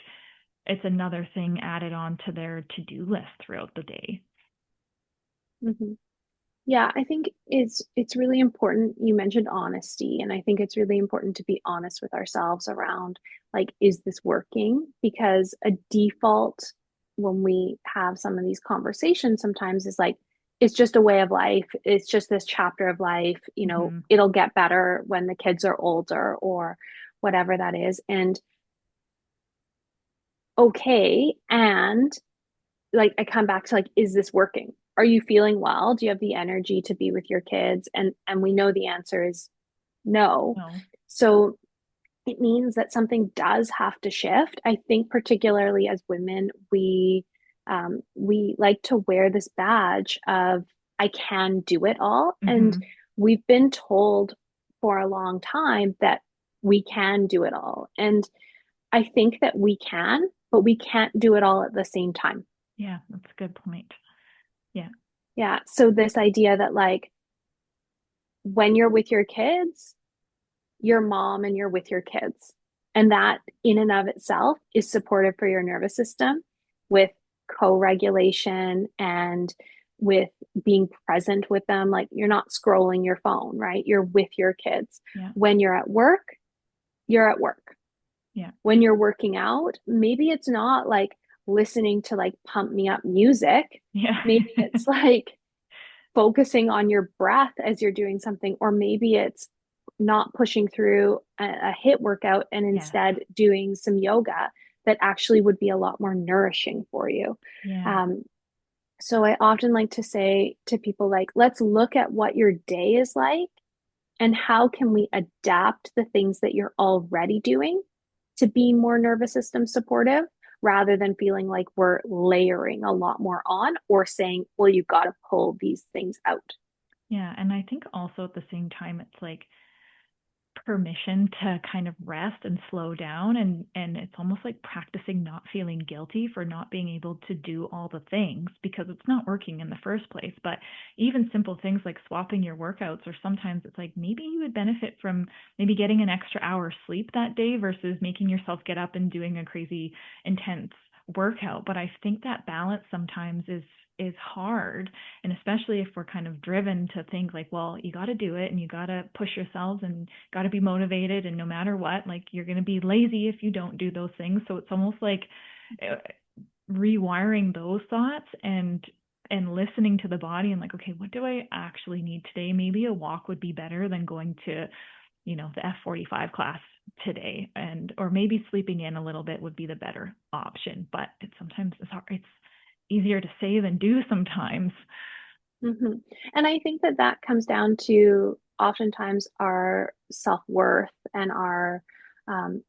it's another thing added on to their to-do list throughout the day? Mm-hmm. Yeah, I think it's really important. You mentioned honesty, and I think it's really important to be honest with ourselves around, like, is this working? Because a default when we have some of these conversations sometimes is like, it's just a way of life. It's just this chapter of life, Mm-hmm. it'll get better when the kids are older or whatever that is. And okay, and like I come back to, like, is this working? Are you feeling well? Do you have the energy to be with your kids? And we know the answer is no. No. So it means that something does have to shift. I think particularly as women, we like to wear this badge of I can do it all. And Mm-hmm. we've been told for a long time that we can do it all. And I think that we can, but we can't do it all at the same time. Yeah, that's a good point. Yeah. Yeah. So this idea that, like, when you're with your kids, you're mom and you're with your kids. And that in and of itself is supportive for your nervous system with co-regulation and with being present with them. Like, you're not scrolling your phone, right? You're with your kids. Yeah. When you're at work, you're at work. Yeah. When you're working out, maybe it's not like listening to like pump me up music. Yeah. Maybe it's like focusing on your breath as you're doing something, or maybe it's not pushing through a HIIT workout and Yes. instead doing some yoga that actually would be a lot more nourishing for you. Yeah. Um, so I often like to say to people, like, let's look at what your day is like and how can we adapt the things that you're already doing to be more nervous system supportive, rather than feeling like we're layering a lot more on or saying, well, you got to pull these things out. Yeah. And I think also at the same time, it's like permission to kind of rest and slow down, and it's almost like practicing not feeling guilty for not being able to do all the things because it's not working in the first place. But even simple things like swapping your workouts, or sometimes it's like maybe you would benefit from maybe getting an extra hour sleep that day versus making yourself get up and doing a crazy intense workout, but I think that balance sometimes is hard, and especially if we're kind of driven to think like, well, you got to do it and you got to push yourselves and got to be motivated, and no matter what, like you're going to be lazy if you don't do those things. So it's almost like uh, rewiring those thoughts and listening to the body and like, okay, what do I actually need today? Maybe a walk would be better than going to, the F45 class today, and or maybe sleeping in a little bit would be the better option. But sometimes it's hard. It's easier to say than do sometimes. Mm-hmm. And I think that that comes down to oftentimes our self-worth and our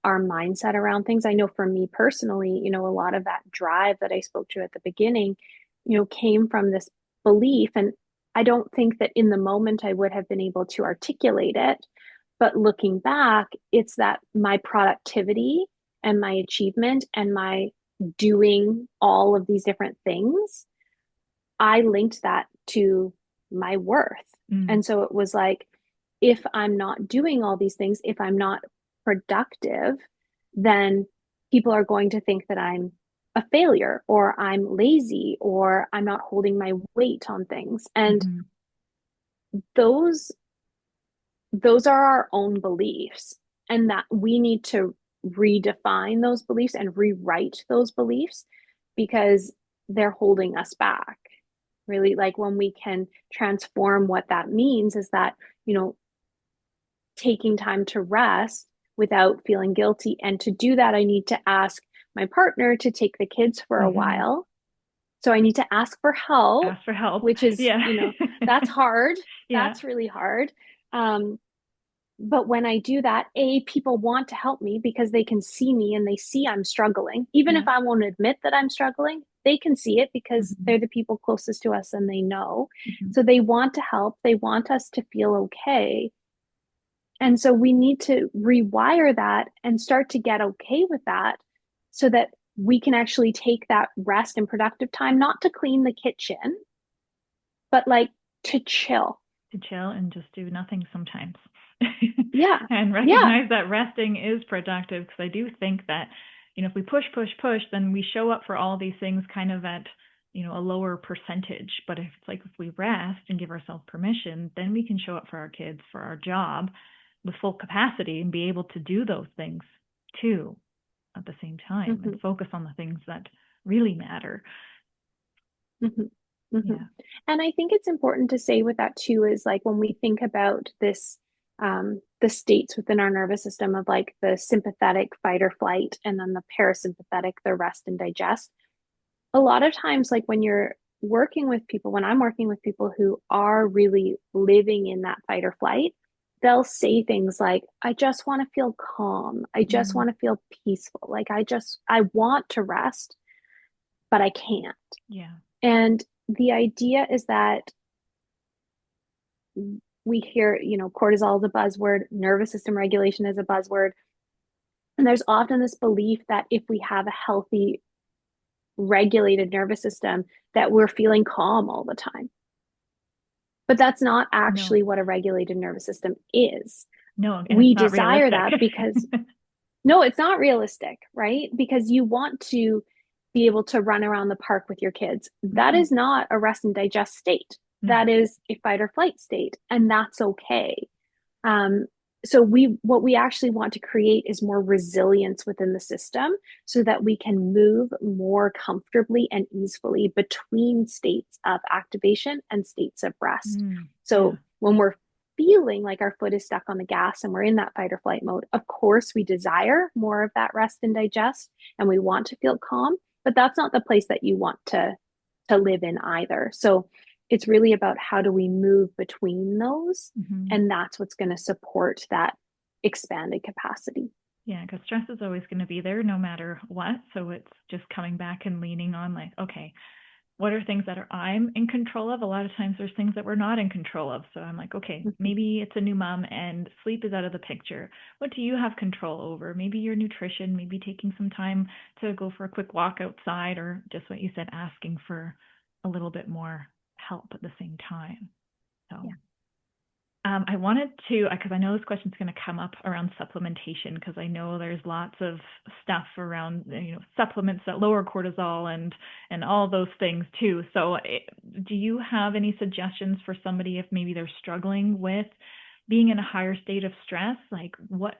mindset around things. I know for me personally, a lot of that drive that I spoke to at the beginning, came from this belief. And I don't think that in the moment I would have been able to articulate it. But looking back, it's that my productivity and my achievement and my doing all of these different things, I linked that to my worth. Mm. And so it was like, if I'm not doing all these things, if I'm not productive, then people are going to think that I'm a failure or I'm lazy or I'm not holding my weight on things. And Mm-hmm. those those are our own beliefs, and that we need to redefine those beliefs and rewrite those beliefs because they're holding us back. Really, like when we can transform what that means is that, taking time to rest without feeling guilty. And to do that, I need to ask my partner to take the kids for a Mm-hmm. while. So I need to ask for help, Ask for help. which is, Yeah. that's hard. Yeah. That's really hard. Um, but when I do that, people want to help me because they can see me and they see I'm struggling. Even if Yeah. I won't admit that I'm struggling, they can see it because Mm-hmm. they're the people closest to us and they know. Mm-hmm. So they want to help. They want us to feel okay. And so we need to rewire that and start to get okay with that so that we can actually take that rest and productive time, not to clean the kitchen, but like to chill. To chill and just do nothing sometimes. Yeah. And Yeah. recognize that resting is productive, because I do think that, if we push, push, push, then we show up for all these things kind of at, a lower percentage. But if it's like if we rest and give ourselves permission, then we can show up for our kids, for our job with full capacity and be able to do those things too at the same time and Mm-hmm. focus on the things that really matter. Mm-hmm. Mm-hmm. Yeah. And I think it's important to say with that too is like when we think about this, the states within our nervous system of like the sympathetic fight or flight, and then the parasympathetic, the rest and digest. A lot of times, like when you're working with people, when I'm working with people who are really living in that fight or flight, they'll say things like, I just want to feel calm. I just Mm. want to feel peaceful. Like I want to rest, but I can't. Yeah. And the idea is that we hear, cortisol is a buzzword, nervous system regulation is a buzzword. And there's often this belief that if we have a healthy, regulated nervous system, that we're feeling calm all the time. But that's not No. actually what a regulated nervous system is. No, and We it's not desire realistic. that because, no, it's not realistic, right? Because you want to be able to run around the park with your kids. That Mm-mm. is not a rest and digest state. No. That is a fight or flight state, and that's okay. Um, so what we actually want to create is more resilience within the system so that we can move more comfortably and easily between states of activation and states of rest. Mm. Yeah. So when we're feeling like our foot is stuck on the gas and we're in that fight or flight mode, of course we desire more of that rest and digest and we want to feel calm, but that's not the place that you want to live in either. So it's really about how do we move between those, Mm-hmm. and that's what's going to support that expanded capacity. Yeah, because stress is always going to be there no matter what. So it's just coming back and leaning on, like, okay, what are things that I'm in control of? A lot of times there's things that we're not in control of. So I'm like, okay, Mm-hmm. maybe it's a new mom and sleep is out of the picture. What do you have control over? Maybe your nutrition, maybe taking some time to go for a quick walk outside, or just what you said, asking for a little bit more help at the same time. So, Yeah. I wanted to, because I know this question's going to come up around supplementation, because I know there's lots of stuff around, supplements that lower cortisol and all those things too. So, do you have any suggestions for somebody if maybe they're struggling with being in a higher state of stress? Like, what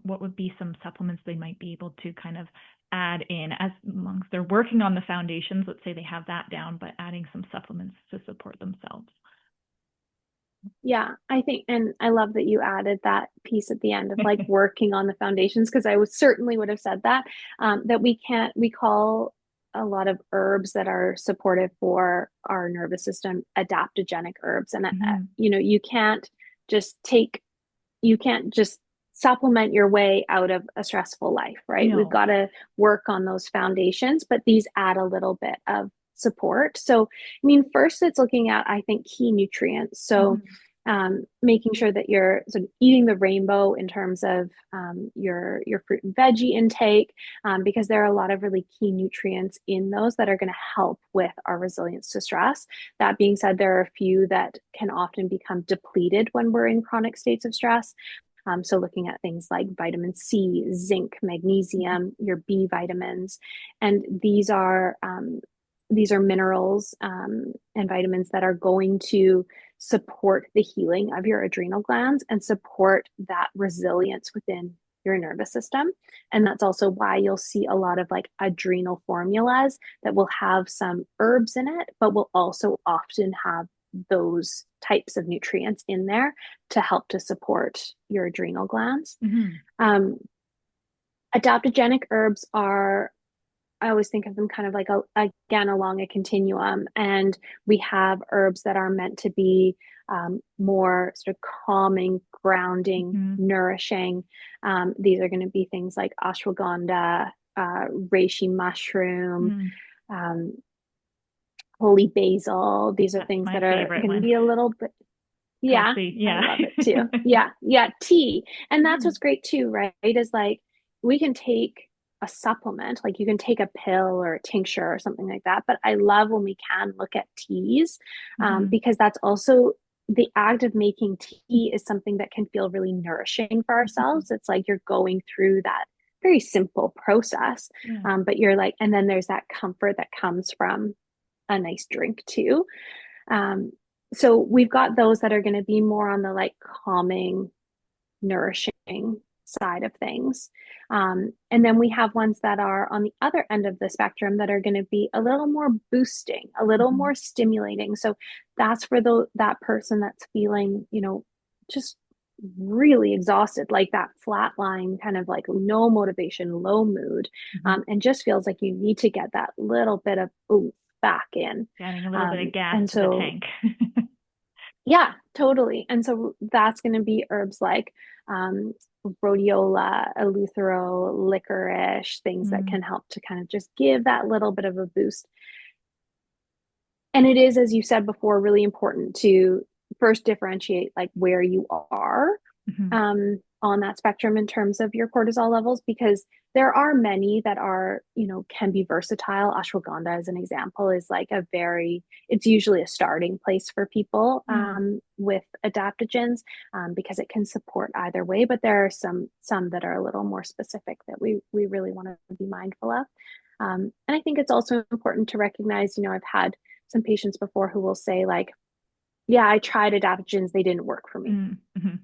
would be some supplements they might be able to kind of add in as long as they're working on the foundations? Let's say they have that down, but adding some supplements to support themselves. Yeah, I think, and I love that you added that piece at the end of like working on the foundations, because I would certainly would have said that, that we call a lot of herbs that are supportive for our nervous system adaptogenic herbs. And, Mhm. just take, you can't just supplement your way out of a stressful life, right? We've No. got to work on those foundations, but these add a little bit of support. So, I mean, first it's looking at, I think, key nutrients. So, Mhm. making sure that you're sort of eating the rainbow in terms of your fruit and veggie intake, because there are a lot of really key nutrients in those that are going to help with our resilience to stress. That being said, there are a few that can often become depleted when we're in chronic states of stress. So looking at things like vitamin C, zinc, magnesium, your B vitamins, and these are minerals and vitamins that are going to support the healing of your adrenal glands and support that resilience within your nervous system. And that's also why you'll see a lot of like adrenal formulas that will have some herbs in it, but will also often have those types of nutrients in there to help to support your adrenal glands. Mhm. Um, Adaptogenic herbs are, I always think of them kind of like again along a continuum. And we have herbs that are meant to be more sort of calming, grounding, Mhm. nourishing. These are going to be things like ashwagandha, reishi mushroom, Mhm. um, holy basil. These are That's things my that are favorite going to one. be a little bit, yeah, Coffee. I Yeah. love it too. Yeah, yeah, tea. And that's Mhm. what's great too, right? Is like we can take a supplement, like you can take a pill or a tincture or something like that. But I love when we can look at teas, Mhm. because that's also the act of making tea is something that can feel really nourishing for Mhm. ourselves. It's like you're going through that very simple process, Yeah. but you're like, and then there's that comfort that comes from a nice drink too. Um, so we've got those that are going to be more on the like calming, nourishing side of things. And then we have ones that are on the other end of the spectrum that are going to be a little more boosting, a little Mhm. more stimulating. So that's for that person that's feeling, just really exhausted, like that flat line, kind of like no motivation, low mood, Mhm. and just feels like you need to get that little bit of oomph back in. Adding a little bit of gas And to the so tank. yeah, totally. And so that's going to be herbs like um, rhodiola, eleuthero, licorice, things that Mm. can help to kind of just give that little bit of a boost. And it is, as you said before, really important to first differentiate like where you are Mhm. on that spectrum in terms of your cortisol levels, because there are many that are, can be versatile. Ashwagandha, as an example, is like it's usually a starting place for people Yeah. with adaptogens, because it can support either way. But there are some that are a little more specific that we really want to be mindful of. And I think it's also important to recognize, I've had some patients before who will say like, yeah, I tried adaptogens, they didn't work for me. Mm. Mhm.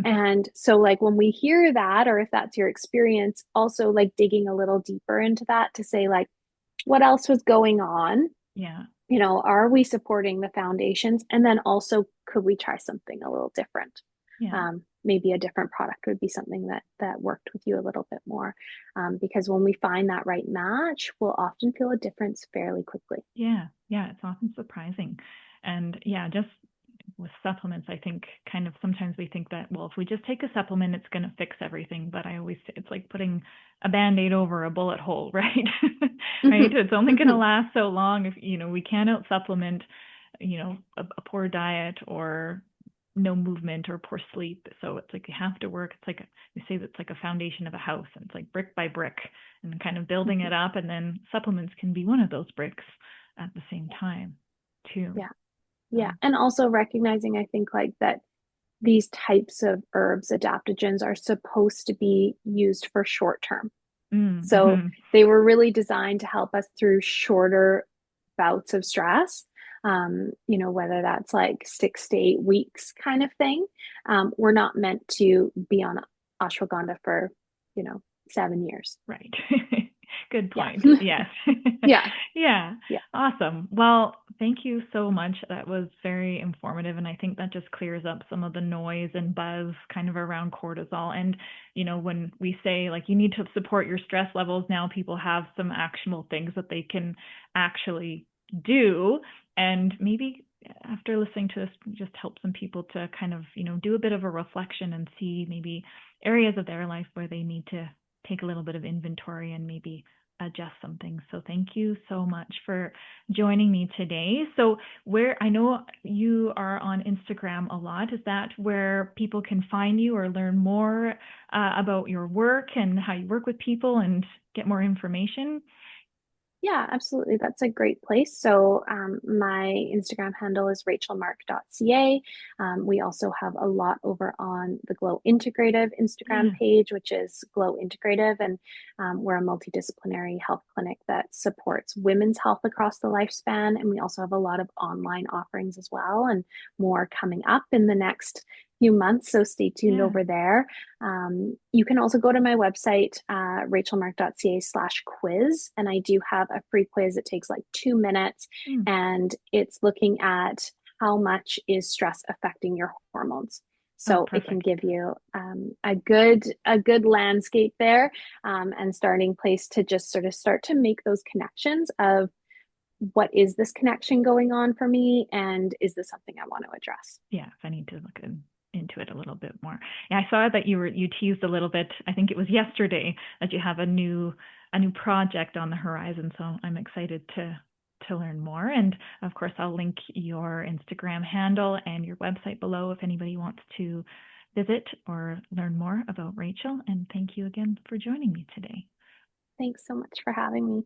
And so like when we hear that, or if that's your experience, also like digging a little deeper into that to say like, what else was going on? Yeah. Are we supporting the foundations? And then also, could we try something a little different? Yeah. Maybe a different product would be something that worked with you a little bit more, because when we find that right match, we'll often feel a difference fairly quickly. Yeah. Yeah. It's often surprising. And yeah, just with supplements, I think kind of sometimes we think that, well, if we just take a supplement, it's going to fix everything. But I always say it's like putting a band-aid over a bullet hole, right? Right? Hmm. It's only going to Hmm. last so long if, we can't out supplement, a poor diet or no movement or poor sleep. So it's like you have to work. It's like we say that's like a foundation of a house, and it's like brick by brick and kind of building it up. And then supplements can be one of those bricks at the same time, too. Yeah. So, Yeah. And also recognizing, I think, like that these types of herbs, adaptogens, are supposed to be used for short term. So Mm-hmm. they were really designed to help us through shorter bouts of stress. Whether that's like 6 to 8 weeks kind of thing. We're not meant to be on ashwagandha for, 7 years. Right. Good Yeah. point. Yes. Yeah. Yeah. Yeah. Awesome. Well, thank you so much. That was very informative. And I think that just clears up some of the noise and buzz kind of around cortisol. And, when we say like you need to support your stress levels, now people have some actionable things that they can actually do. And maybe after listening to this, just help some people to kind of, do a bit of a reflection and see maybe areas of their life where they need to take a little bit of inventory and maybe adjust some things. So thank you so much for joining me today. So where I know you are on Instagram a lot, is that where people can find you or learn more about your work and how you work with people and get more information? Yeah, absolutely. That's a great place. So, my Instagram handle is rachelmark.ca. We also have a lot over on the Glow Integrative Instagram Yeah. page, which is Glow Integrative. And we're a multidisciplinary health clinic that supports women's health across the lifespan. And we also have a lot of online offerings as well, and more coming up in the next few months. So, stay tuned Yeah. over there. You can also go to my website, rachelmark.ca/quiz, and I do have a free quiz. It takes like 2 minutes, Mm. and it's looking at how much is stress affecting your hormones. Oh, So it can perfect. give you a good landscape there, and starting place to just sort of start to make those connections of what is this connection going on for me, and is this something I want to address? Yeah, if I need to look into it a little bit more. Yeah, I saw that you teased a little bit. I think it was yesterday that you have a new project on the horizon. So I'm excited to learn more. And of course, I'll link your Instagram handle and your website below if anybody wants to visit or learn more about Rachel. And thank you again for joining me today. Thanks so much for having me.